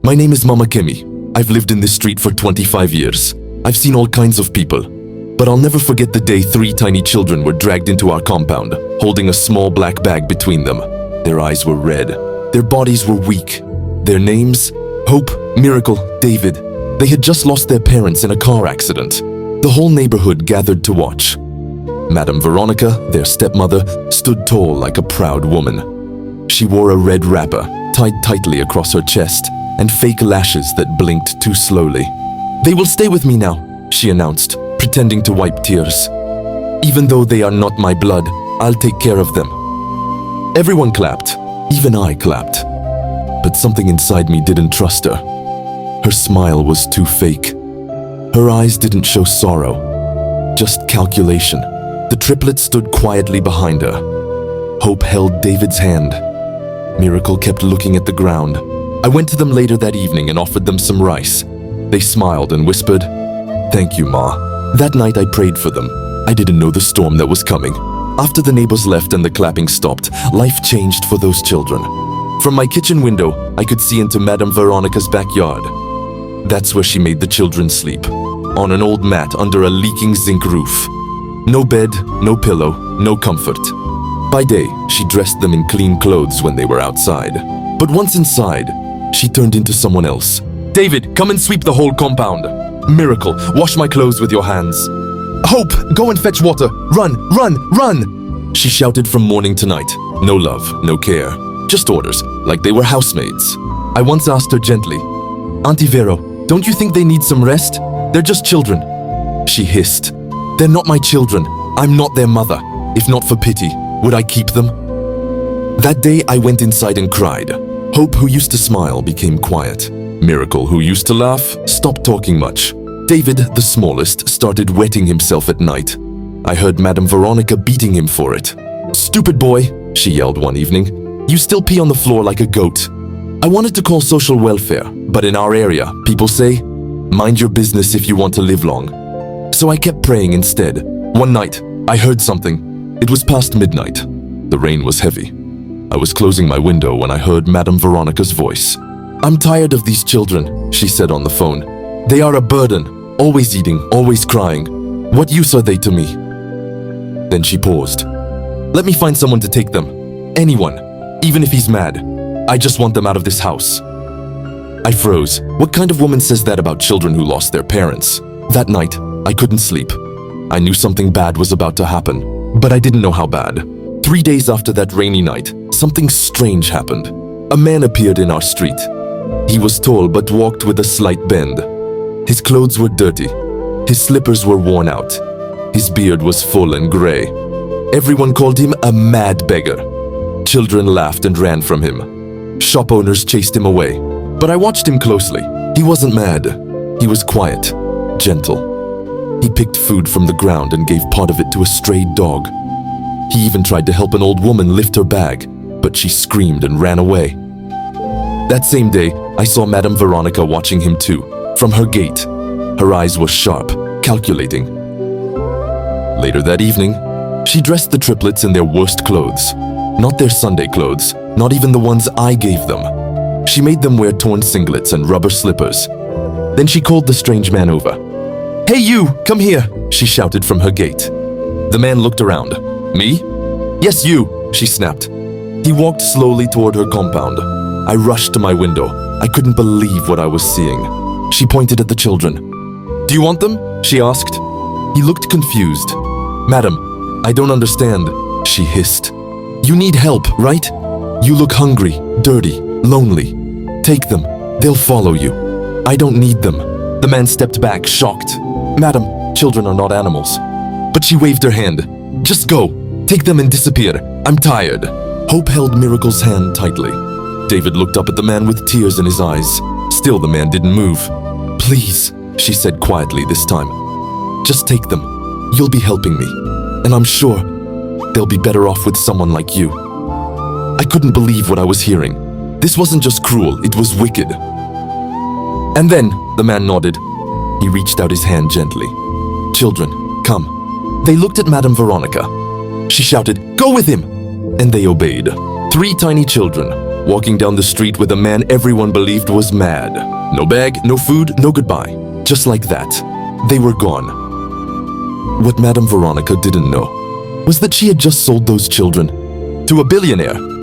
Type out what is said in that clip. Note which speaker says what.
Speaker 1: My name is Mama Kemi. I've lived in this street for 25 years. I've seen all kinds of people. But I'll never forget the day 3 tiny children were dragged into our compound, holding a small black bag between them. Their eyes were red. Their bodies were weak. Their names? Hope, Miracle, David. They had just lost their parents in a car accident. The whole neighborhood gathered to watch. Madame Veronica, their stepmother, stood tall like a proud woman. She wore a red wrapper, tied tightly across her chest, and fake lashes that blinked too slowly. "They will stay with me now," she announced, pretending to wipe tears. "Even though they are not my blood, I'll take care of them." Everyone clapped. Even I clapped. But something inside me didn't trust her. Her smile was too fake. Her eyes didn't show sorrow, just calculation. The triplets stood quietly behind her. Hope held David's hand. Miracle kept looking at the ground. I went to them later that evening and offered them some rice. They smiled and whispered, "Thank you, Ma." That night I prayed for them. I didn't know the storm that was coming. After the neighbors left and the clapping stopped, life changed for those children. From my kitchen window, I could see into Madame Veronica's backyard. That's where she made the children sleep, on an old mat under a leaking zinc roof. No bed, no pillow, no comfort. By day, she dressed them in clean clothes when they were outside. But once inside, she turned into someone else. "David, come and sweep the whole compound. Miracle, wash my clothes with your hands. Hope, go and fetch water. Run, run, run!" She shouted from morning to night. No love, no care. Just orders, like they were housemaids. I once asked her gently, "Auntie Vero, don't you think they need some rest? They're just children." She hissed, "They're not my children. I'm not their mother. If not for pity, would I keep them?" That day I went inside and cried. Hope, who used to smile, became quiet. Miracle, who used to laugh, stopped talking much. David, the smallest, started wetting himself at night. I heard Madame Veronica beating him for it. "Stupid boy," she yelled one evening. "You still pee on the floor like a goat." I wanted to call social welfare, but in our area, people say, "Mind your business if you want to live long." So I kept praying instead. One night, I heard something. It was past midnight. The rain was heavy. I was closing my window when I heard Madame Veronica's voice. "I'm tired of these children," she said on the phone. "They are a burden, always eating, always crying. What use are they to me?" Then she paused. "Let me find someone to take them. Anyone, even if he's mad. I just want them out of this house." I froze. What kind of woman says that about children who lost their parents? That night, I couldn't sleep. I knew something bad was about to happen, but I didn't know how bad. 3 days after that rainy night, something strange happened. A man appeared in our street. He was tall but walked with a slight bend. His clothes were dirty. His slippers were worn out. His beard was full and gray. Everyone called him a mad beggar. Children laughed and ran from him. Shop owners chased him away. But I watched him closely. He wasn't mad. He was quiet, gentle. He picked food from the ground and gave part of it to a stray dog. He even tried to help an old woman lift her bag, but she screamed and ran away. That same day, I saw Madame Veronica watching him too, from her gate. Her eyes were sharp, calculating. Later that evening, she dressed the triplets in their worst clothes. Not their Sunday clothes, not even the ones I gave them. She made them wear torn singlets and rubber slippers. Then she called the strange man over. "Hey you, come here," she shouted from her gate. The man looked around. "Me?" "Yes, you," she snapped. He walked slowly toward her compound. I rushed to my window. I couldn't believe what I was seeing. She pointed at the children. "Do you want them?" she asked. He looked confused. "Madam, I don't understand," she hissed. "You need help, right? You look hungry, dirty, lonely. Take them. They'll follow you." "I don't need them." The man stepped back, shocked. "Madam, children are not animals." But she waved her hand. "Just go. Take them and disappear. I'm tired." Hope held Miracle's hand tightly. David looked up at the man with tears in his eyes. Still the man didn't move. "Please," she said quietly this time. "Just take them. You'll be helping me. And I'm sure they'll be better off with someone like you." I couldn't believe what I was hearing. This wasn't just cruel, it was wicked. "And then," the man nodded. He reached out his hand gently. "Children, come." They looked at Madame Veronica. She shouted, "Go with him!" And they obeyed. 3 tiny children, walking down the street with a man everyone believed was mad. No bag, no food, no goodbye. Just like that, they were gone. What Madame Veronica didn't know was that she had just sold those children to a billionaire.